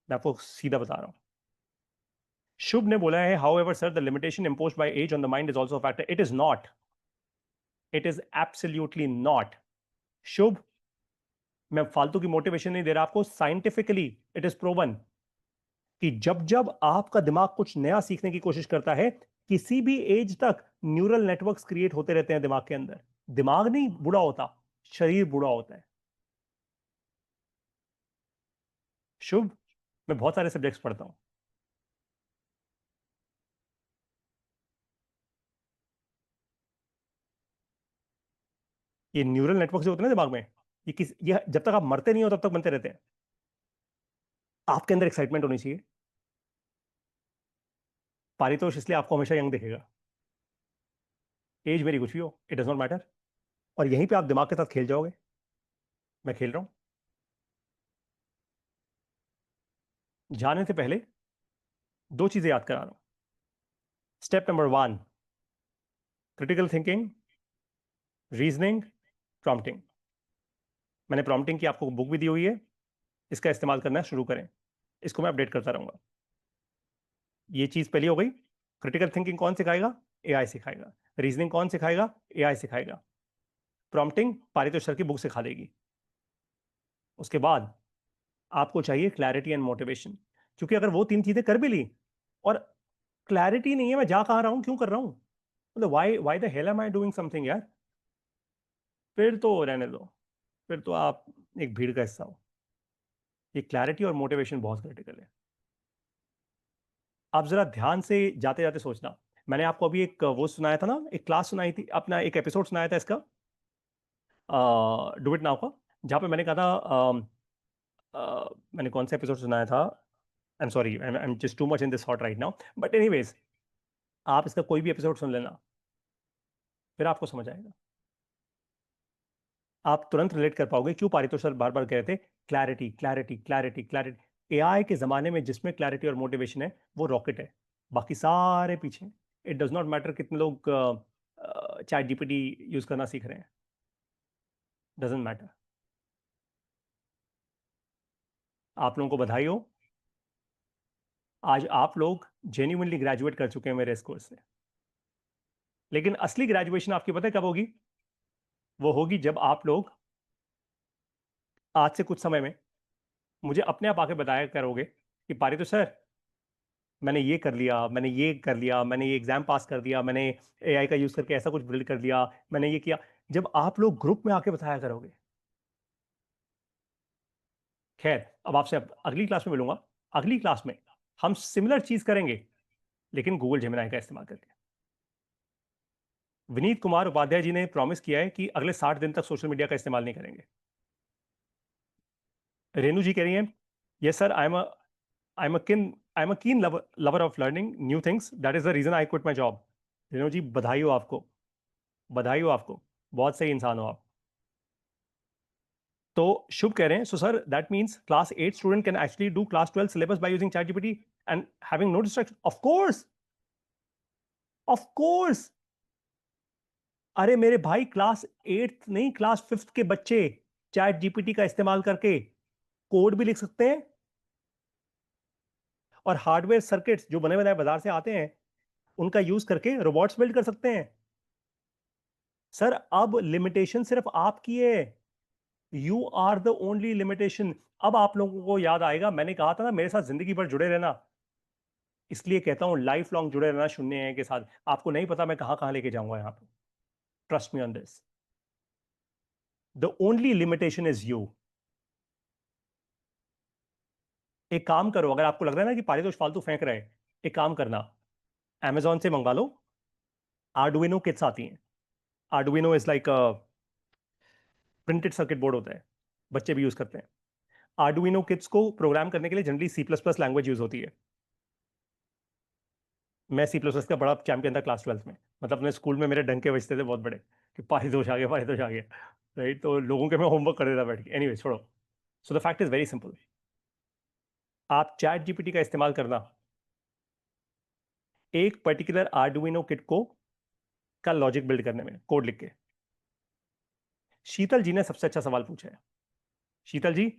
मैं आपको सीधा बता रहा हूं। शुभ ने बोला है, however sir, the limitation impose by age on the mind is also factor. It is not, it is absolutely not. Shubh, मैं फालतू की मोटिवेशन नहीं दे रहा आपको, साइंटिफिकली इट इज प्रूवन कि जब जब आपका दिमाग कुछ नया सीखने की कोशिश करता है, किसी भी एज तक न्यूरल नेटवर्क्स क्रिएट होते रहते हैं दिमाग के अंदर। दिमाग नहीं बूढ़ा होता, शरीर बूढ़ा होता है। शुभ, मैं बहुत सारे सब्जेक्ट्स पढ़ता हूं। ये न्यूरल नेटवर्क जो होते हैं ना दिमाग में, ये जब तक आप मरते नहीं हो तब तक बनते रहते हैं। आपके अंदर एक्साइटमेंट होनी चाहिए। पारितोष इसलिए आपको हमेशा यंग दिखेगा, एज मेरी कुछ भी हो, इट डज नॉट मैटर। और यहीं पे आप दिमाग के साथ खेल जाओगे। मैं खेल रहा हूं। जाने से पहले दो चीजें याद करा रहा हूं। Step number 1, critical thinking, reasoning, prompting. मैंने प्रॉम्प्टिंग की आपको बुक भी दी हुई है, इसका इस्तेमाल करना शुरू करें। इसको मैं अपडेट करता रहूंगा। ये चीज पहली हो गई। क्रिटिकल थिंकिंग कौन सिखाएगा? एआई सिखाएगा। रीजनिंग कौन सिखाएगा? एआई सिखाएगा। प्रॉम्प्टिंग पारितोष सर की बुक सिखा देगी। उसके बाद आपको चाहिए क्लैरिटी एंड मोटिवेशन, क्योंकि अगर वो तीन चीजें कर भी ली और क्लैरिटी नहीं है मैं जा कहाँ रहा हूँ, क्यों कर रहा हूँ, मतलब why why the hell am I doing something यार, फिर तो रहने दो, फिर तो आप एक भीड़ का हिस्सा हो। ये क्लैरिटी और मोटिवेशन बहुत क्रिटिकल है। आप जरा ध्यान से जाते जाते सोचना, मैंने आपको अभी एक वो सुनाया था ना, एक क्लास सुनाई थी, अपना एक एपिसोड सुनाया था इसका, डू इट नाउ का, जहाँ पे मैंने कहा था मैंने कौन सा एपिसोड सुनाया था, I am sorry, I am just too much in this hot right now, but anyways आप इसका कोई भी एपिसोड सुन लेना, फिर आपको समझ आएगा, आप तुरंत रिलेट कर पाओगे क्यों पारितोष सर बार बार कह रहे थे clarity clarity clarity clarity. AI के जमाने में जिसमें क्लैरिटी और मोटिवेशन है वो रॉकेट है, बाकी सारे पीछे। इट डज नॉट मैटर कितने लोग चैट जीपीटी यूज करना सीख रहे हैं, डजेंट मैटर। आप लोगों को बधाई हो, आज आप लोग जेन्युइनली ग्रेजुएट कर चुके हैं मेरे इस कोर्स से। लेकिन असली ग्रेजुएशन आपकी पता है कब होगी? वो होगी जब आप लोग आज से कुछ समय में मुझे अपने आप आके बताया करोगे कि पारितोष सर मैंने ये कर लिया, मैंने ये कर लिया, मैंने ये एग्जाम पास कर दिया, मैंने एआई का यूज करके ऐसा कुछ बिल्ड कर दिया, मैंने ये किया। जब आप लोग ग्रुप में आके बताया करोगे। खैर, अब आपसे अगली क्लास में मिलूंगा। अगली क्लास में हम सिमिलर चीज करेंगे, लेकिन गूगल जेमिनाई का इस्तेमाल करके। विनीत कुमार उपाध्याय जी ने प्रॉमिस किया है कि अगले 60 दिन तक सोशल मीडिया का इस्तेमाल नहीं करेंगे। रेनू जी कह रही हैं, yes sir, I am a kin I am a keen lover of learning new things, that is the reason I quit my job. Renu ji बधाई हो आपको, बधाई हो आपको, बहुत सही इंसान हो आप। तो शुभ कह रहे हैं, so sir that means class 8 student can actually do class 12 syllabus by using ChatGPT and having no distraction. Of course, of course. अरे मेरे भाई, क्लास 8 नहीं, क्लास 5 के बच्चे चैट जीपीटी का इस्तेमाल करके कोड भी लिख सकते हैं, और हार्डवेयर सर्किट्स जो बने बनाए बाजार से आते हैं उनका यूज करके रोबोट्स बिल्ड कर सकते हैं। सर अब लिमिटेशन सिर्फ आपकी है, you are the only limitation. अब आप लोगों को याद आएगा, मैंने कहा था ना मेरे साथ जिंदगी भर जुड़े रहना, इसलिए कहता हूं लाइफ लॉन्ग जुड़े रहना शून्य है के साथ। आपको नहीं पता मैं कहां कहां लेके जाऊंगा यहाँ पे, trust me on this. The only limitation is you. एक काम करो, अगर आपको लग रहा है ना कि पारितोष फालतू फेंक रहे हैं, एक काम करना, Amazon से मंगवा लो, आर्डुइनो किट्स आती हैं। Arduino is like printed circuit board होता है, बच्चे भी यूज करते हैं। आर्डुइनो किट्स को प्रोग्राम करने के लिए generally C plus plus language use होती है। मैं सी प्लस प्लस का बड़ा चैंपियन था क्लास 12 में, मतलब अपने स्कूल में मेरे डंके बजते थे बहुत बड़े कि पारितोष आ गया, पारितोष आ गया, राइट? तो लोगों के मैं होमवर्क कर देता बैठ के। एनीवे छोड़ो। So the fact is very simple, आप चैट जीपीटी का इस्तेमाल करना एक पर्टिकुलर आर्डुइनो किट को का लॉजिक बिल्ड करने में, कोड लिख के। शीतल जी ने सबसे अच्छा सवाल पूछा है। शीतल जी,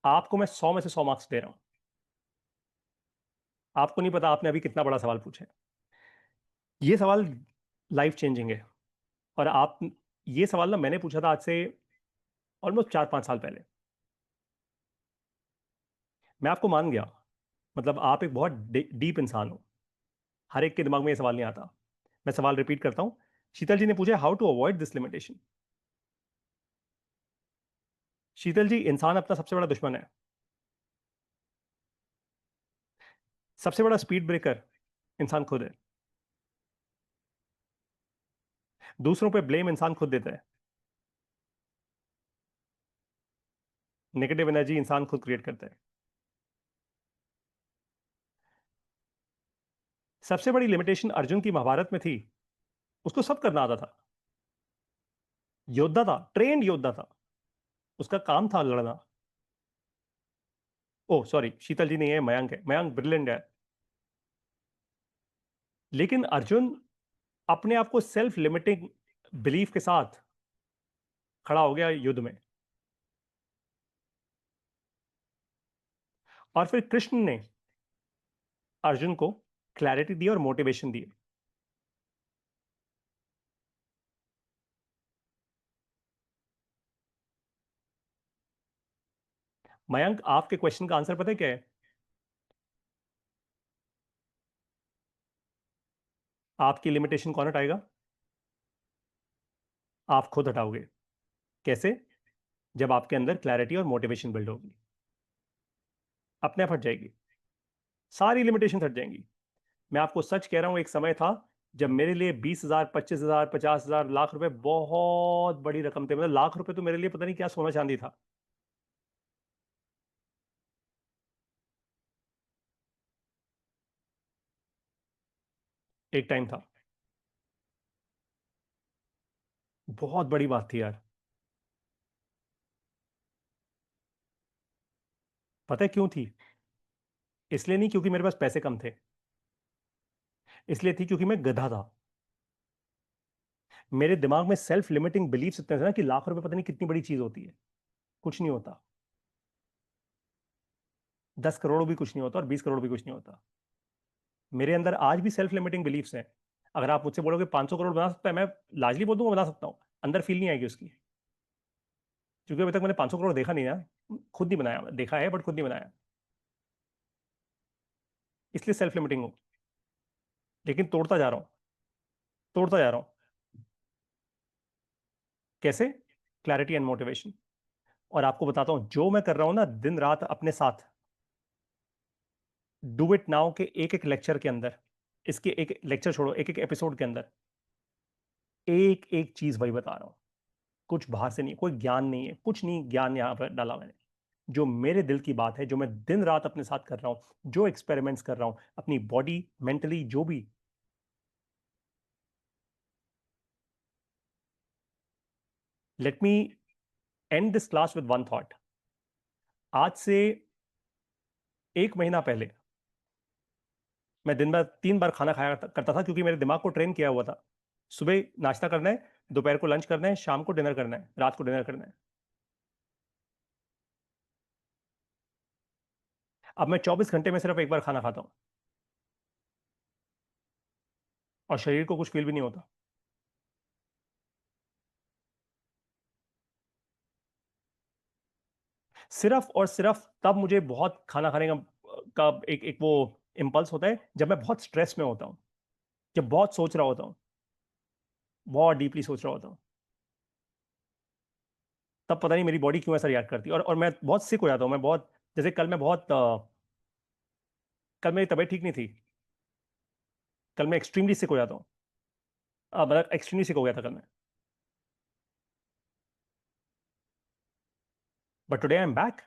आपको मैं 100 में से 100 मार्क्स दे रहा हूं। आपको नहीं पता आपने अभी कितना बड़ा सवाल पूछा है। ये सवाल लाइफ चेंजिंग है। और आप, ये सवाल ना मैंने पूछा था आज से ऑलमोस्ट 4-5 साल पहले। मैं आपको मान गया, मतलब आप एक बहुत डीप इंसान हो, हर एक के दिमाग में ये सवाल नहीं आता। मैं सवाल रिपीट करता हूं। शीतल जी ने पूछा, how to avoid this limitation. Sheetal ji, इंसान अपना सबसे बड़ा दुश्मन है। सबसे बड़ा स्पीड ब्रेकर इंसान खुद है। दूसरों पे ब्लेम इंसान खुद देता है। नेगेटिव एनर्जी इंसान खुद क्रिएट करता है। सबसे बड़ी लिमिटेशन अर्जुन की महाभारत में थी, उसको सब करना आता था, योद्धा था, ट्रेंड योद्धा था, उसका काम था लड़ना। ओ सॉरी, शीतल जी नहीं है, मयंक है, मयंक ब्रिलियंट है। लेकिन अर्जुन अपने आप को सेल्फ लिमिटिंग बिलीफ के साथ खड़ा हो गया युद्ध में। और फिर कृष्ण ने अर्जुन को क्लैरिटी दी और मोटिवेशन दी। मयंक, आपके क्वेश्चन का आंसर पता है क्या है? आपकी लिमिटेशन कौन हटाएगा? आप खुद हटाओगे। कैसे? जब आपके अंदर क्लैरिटी और मोटिवेशन बिल्ड होगी, अपने आप हट जाएगी, सारी लिमिटेशन हट जाएंगी। मैं आपको सच कह रहा हूं, एक समय था जब मेरे लिए 20,000, 25,000, 50,000, लाख रुपए बहुत बड़ी रकम थे। मतलब लाख रुपए तो मेरे लिए पता नहीं क्या सोना चांदी था। एक टाइम था, बहुत बड़ी बात थी यार। पता है क्यों थी? इसलिए नहीं क्योंकि मेरे पास पैसे कम थे, इसलिए थी क्योंकि मैं गधा था। मेरे दिमाग में सेल्फ लिमिटिंग बिलीफ्स इतने थे ना कि लाख रुपए पता नहीं कितनी बड़ी चीज होती है, कुछ नहीं होता। 10 करोड़ भी कुछ नहीं होता और 20 करोड़ भी कुछ नहीं होता। मेरे अंदर आज भी सेल्फ लिमिटिंग बिलीफ्स हैं। अगर आप मुझसे बोलोगे 500 करोड़ बना सकता है, मैं लाजली बोल दूंगा बना सकता हूँ। अंदर फील नहीं आएगी उसकी, क्योंकि अभी तक मैंने 500 करोड़ देखा नहीं ना, खुद नहीं बनाया। देखा है बट खुद नहीं बनाया, इसलिए सेल्फ लिमिटिंग हूँ। लेकिन तोड़ता जा रहा हूँ, तोड़ता जा रहा हूँ। कैसे? Clarity and motivation. और आपको बताता हूँ, जो मैं कर रहा हूँ ना दिन रात अपने साथ, डू इट नाउ के एक एक लेक्चर के अंदर, इसके एक लेक्चर छोड़ो, एक एक एपिसोड के अंदर एक एक चीज वही बता रहा हूँ। कुछ बाहर से नहीं, कोई ज्ञान नहीं है, कुछ नहीं, ज्ञान यहां पर डाला मैंने। जो मेरे दिल की बात है, जो मैं दिन रात अपने साथ कर रहा हूं, जो एक्सपेरिमेंट्स कर रहा हूं अपनी बॉडी मेंटली, जो भी। Let me and this class with one thought. आज से 1 महीना पहले मैं दिन भर 3 बार खाना खाया करता था, क्योंकि मेरे दिमाग को ट्रेन किया हुआ था। सुबह नाश्ता करना है, दोपहर को लंच करना है, शाम को डिनर करना है, रात को डिनर करना है। अब मैं 24 घंटे में सिर्फ एक बार खाना खाता हूं, और शरीर को कुछ फील भी नहीं होता। सिर्फ और सिर्फ तब मुझे बहुत खाना खाने का एक एक वो इम्पल्स होता है जब मैं बहुत स्ट्रेस में होता हूँ, जब बहुत सोच रहा होता हूँ, बहुत डीपली सोच रहा होता हूँ। तब पता नहीं मेरी बॉडी क्यों ऐसा रिएक्ट करती है, और मैं बहुत सिक हो जाता हूँ। मैं बहुत, जैसे कल मैं बहुत कल मेरी तबीयत ठीक नहीं थी। कल मैं एक्सट्रीमली सिक हो जाता हूँ। मतलब एक्सट्रीमली सिक हो गया था कल मैं। But today I am back.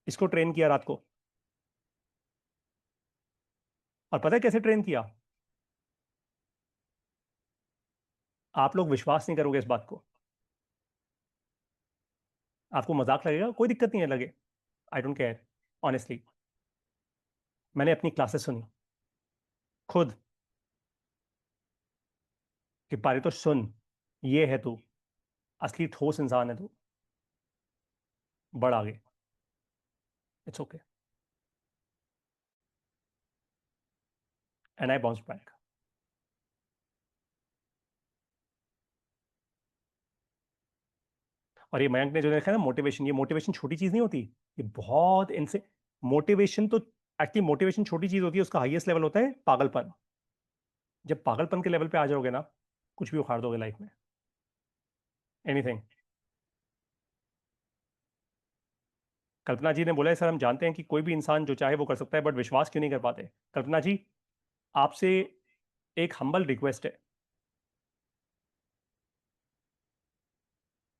इसको ट्रेन किया रात को। और पता है कैसे ट्रेन किया? आप लोग विश्वास नहीं करोगे इस बात को। आपको मजाक लगेगा, कोई दिक्कत नहीं है, लगे, आई डोंट केयर। ऑनेस्टली, मैंने अपनी क्लासेस सुनी खुद, कि पारी तो सुन, ये है तू, असली ठोस इंसान है तू, बढ़ आगे, it's okay. And I bounce back. और ये मयंक ने जो देखा है ना मोटिवेशन, ये मोटिवेशन छोटी चीज नहीं होती। ये बहुत इनसे, मोटिवेशन तो, एक्चुअली मोटिवेशन छोटी चीज होती है, उसका हाईएस्ट लेवल होता है पागलपन। जब पागलपन के लेवल पे आ जाओगे ना, कुछ भी उखाड़ दोगे लाइफ में, एनीथिंग। कल्पना जी ने बोला है, सर हम जानते हैं कि कोई भी इंसान जो चाहे वो कर सकता है, बट विश्वास क्यों नहीं कर पाते? कल्पना जी, आपसे एक हम्बल रिक्वेस्ट है।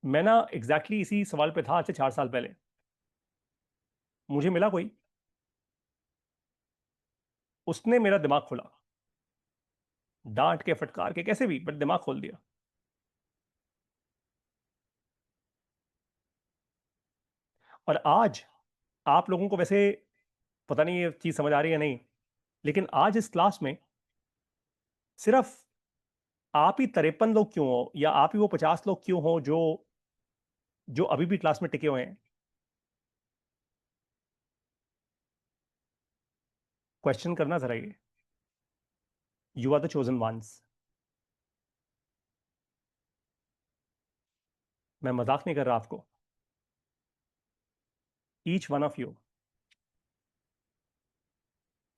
मैं ना एग्जैक्टली इसी सवाल पे था आज से 4 साल पहले। मुझे मिला कोई, उसने मेरा दिमाग खोला, डांट के फटकार के कैसे भी, बट दिमाग खोल दिया। और आज आप लोगों को वैसे पता नहीं ये चीज समझ आ रही है नहीं, लेकिन आज इस क्लास में सिर्फ आप ही 53 लोग क्यों हो, या आप ही वो 50 लोग क्यों हो जो जो अभी भी क्लास में टिके हुए हैं? क्वेश्चन करना जरा ये। You are the chosen ones. मैं मजाक नहीं कर रहा आपको। ईच वन ऑफ यू,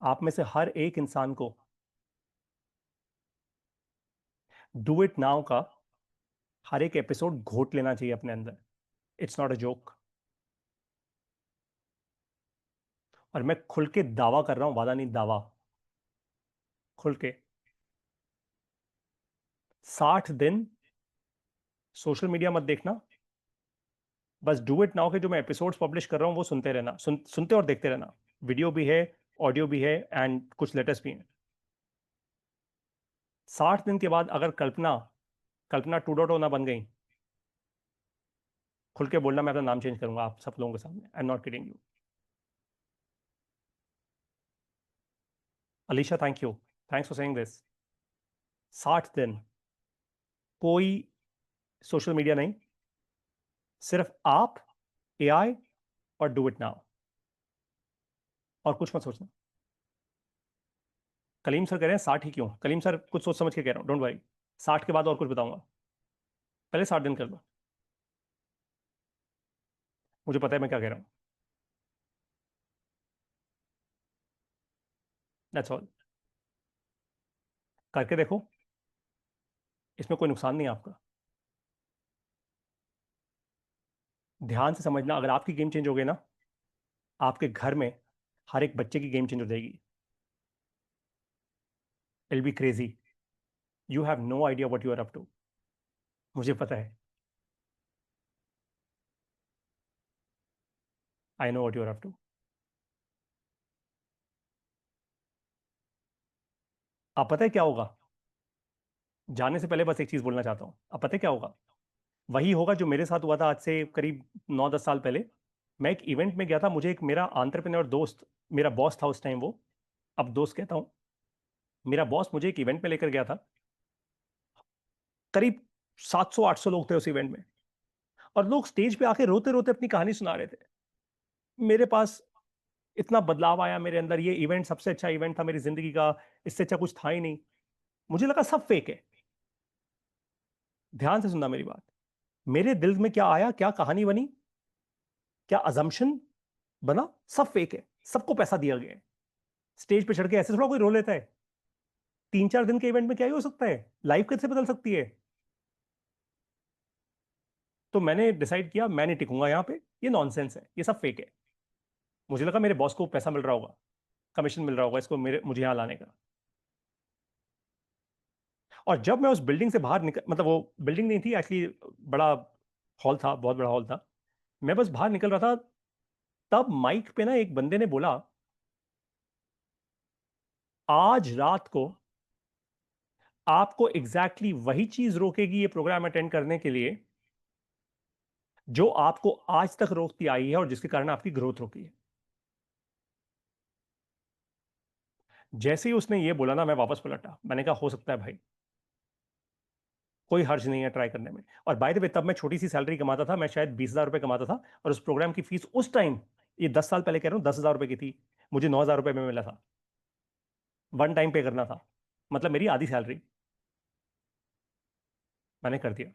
आप में से हर एक इंसान को डू इट नाउ का हर एक एपिसोड घोट लेना चाहिए अपने अंदर। It's not a joke. और मैं खुल के दावा कर रहा हूं, वादा नहीं दावा, खुल के, 60 दिन सोशल मीडिया मत देखना। बस डू इट नाउ के जो मैं एपिसोड्स पब्लिश कर रहा हूं वो सुनते रहना, सुनते और देखते रहना। वीडियो भी है, ऑडियो भी है, एंड कुछ लेटेस्ट भी हैं। 60 दिन के बाद अगर कल्पना कल्पना 2.0 ना बन गई, खुल के बोलना, मैं अपना नाम चेंज करूंगा आप सब लोगों के सामने। आई am not kidding you. Alisha, thank you, thanks for saying this. 60 दिन कोई सोशल मीडिया नहीं, सिर्फ आप, एआई, और डू इट नाउ, और कुछ मत सोचना। कलीम सर कह रहे हैं 60 ही क्यों? कलीम सर कुछ सोच समझ के कह रहा हूं, डोंट वरी। 60 के बाद और कुछ बताऊंगा, पहले 60 दिन कर लो। मुझे पता है मैं क्या कह रहा हूं। That's all. करके देखो, इसमें कोई नुकसान नहीं है आपका। ध्यान से समझना, अगर आपकी गेम चेंज हो गई ना, आपके घर में हर एक बच्चे की गेम चेंज हो जाएगी। It be crazy. You have no idea what you are up to. मुझे पता है, I know what you are up to. आप पता है क्या होगा? जाने से पहले बस एक चीज बोलना चाहता हूं। अब पता है क्या होगा? वही होगा जो मेरे साथ हुआ था आज से करीब 9-10 साल पहले। मैं एक इवेंट में गया था, मुझे एक मेरा एंटरप्रेन्योर दोस्त, मेरा बॉस था उस टाइम वो, अब दोस्त कहता हूं, मेरा बॉस मुझे एक इवेंट में लेकर गया था। करीब 700-800 लोग थे उस इवेंट में, और लोग स्टेज पे आके रोते रोते अपनी कहानी सुना रहे थे। मेरे पास इतना बदलाव आया मेरे अंदर, ये इवेंट सबसे अच्छा इवेंट था मेरी जिंदगी का, इससे अच्छा कुछ था ही नहीं। मुझे लगा सब फेक है। ध्यान से सुनना मेरी बात। मेरे दिल में क्या आया, क्या कहानी बनी, क्या अजम्पशन बना, सब फेक है, सबको पैसा दिया गया है। स्टेज पे चढ़ के ऐसे थोड़ा कोई रो लेता है। 3-4 दिन के इवेंट में क्या ही हो सकता है, लाइफ कैसे बदल सकती है। तो मैंने डिसाइड किया मैं नहीं टिकूंगा यहाँ पे, ये नॉनसेंस है, ये सब फेक है। मुझे लगा मेरे बॉस को पैसा मिल रहा होगा, कमीशन मिल रहा होगा इसको मेरे मुझे यहाँ लाने का। और जब मैं उस बिल्डिंग से बाहर निकल, मतलब वो बिल्डिंग नहीं थी एक्चुअली, बड़ा हॉल था, बहुत बड़ा हॉल था। मैं बस बाहर निकल रहा था, तब माइक पे ना एक बंदे ने बोला, आज रात को आपको एग्जैक्टली वही चीज रोकेगी ये प्रोग्राम अटेंड करने के लिए जो आपको आज तक रोकती आई है और जिसके कारण आपकी ग्रोथ रुकी है। जैसे ही उसने ये बोला ना, मैं वापस पलटा। मैंने कहा हो सकता है भाई, कोई हर्ज नहीं है ट्राई करने में। और बाय द वे, तब मैं छोटी सी सैलरी कमाता था, मैं शायद 20,000 रुपये कमाता था, और उस प्रोग्राम की फीस उस टाइम, ये 10 साल पहले कह रहा हूँ, 10,000 रुपये की थी। मुझे 9,000 रुपये में मिला था, वन टाइम पे करना था, मतलब मेरी आधी सैलरी। मैंने कर दिया,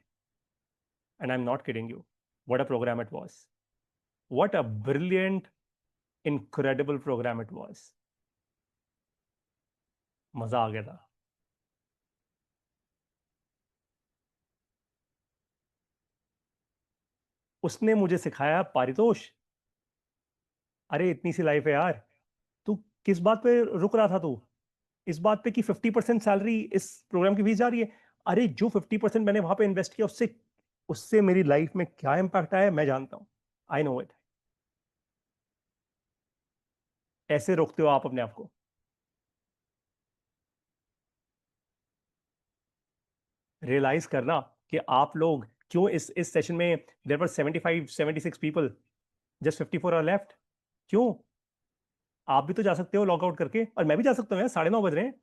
and I am not kidding you. What a program it was, what a brilliant, incredible program it was. मजा आ गया था। उसने मुझे सिखाया, पारितोष, अरे इतनी सी लाइफ है यार, तू किस बात पे रुक रहा था तू? इस बात पे कि 50% सैलरी इस प्रोग्राम की फीस जा रही है। अरे जो 50% मैंने वहां पे इन्वेस्ट किया, उससे उससे मेरी लाइफ में क्या इंपैक्ट आया मैं जानता हूं। I know it. ऐसे रोकते हो आप अपने आप को। रियलाइज करना कि आप लोग क्यों इस सेशन में, there were 75-76 people, just 54 are left. क्यों? आप भी तो जा सकते हो लॉग आउट करके, और मैं भी जा सकता हूँ यार, 9:30 बज रहे हैं।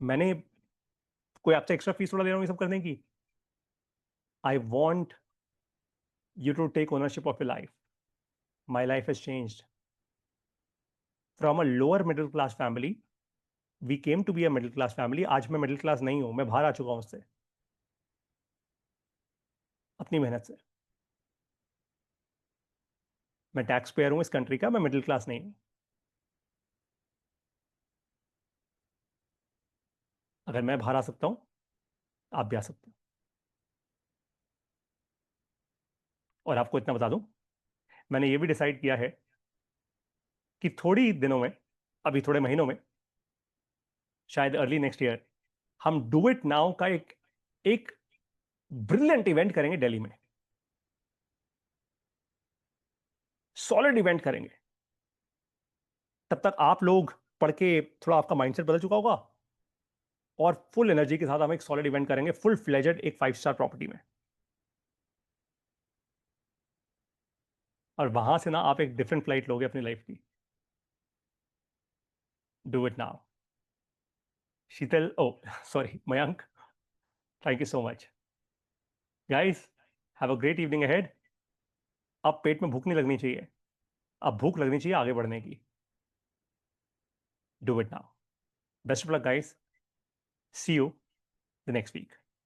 मैंने कोई आपसे एक्स्ट्रा फीस थोड़ा ले रहा हूँ ये सब करने की? I want you to take ownership of your life. My life has changed from a lower middle class family, we came to be a middle class family. आज मैं मिडिल क्लास नहीं हूं, मैं बाहर आ चुका हूं उससे, अपनी मेहनत से। मैं टैक्स पेयर हूं इस कंट्री का, मैं मिडिल क्लास नहीं हूं। अगर मैं बाहर आ सकता हूं, आप भी आ सकते हो। और आपको इतना बता दूं, मैंने ये भी डिसाइड किया है कि थोड़ी दिनों में, अभी थोड़े महीनों में, शायद अर्ली नेक्स्ट ईयर, हम डू इट नाउ का एक एक ब्रिलियंट इवेंट करेंगे दिल्ली में। सॉलिड इवेंट करेंगे। तब तक आप लोग पढ़ के थोड़ा आपका माइंडसेट बदल चुका होगा, और फुल एनर्जी के साथ हम एक सॉलिड इवेंट करेंगे, फुल फ्लेजेड, एक 5 स्टार प्रॉपर्टी में। और वहां से ना आप एक डिफरेंट फ्लाइट लोगे अपनी लाइफ की। Do it now. Sheetal, oh sorry, Mayank, thank you so much. Guys, have a great evening ahead. अब पेट में भूख नहीं लगनी चाहिए, अब भूख लगनी चाहिए आगे बढ़ने की। Do it now. Best of luck guys, see you the next week.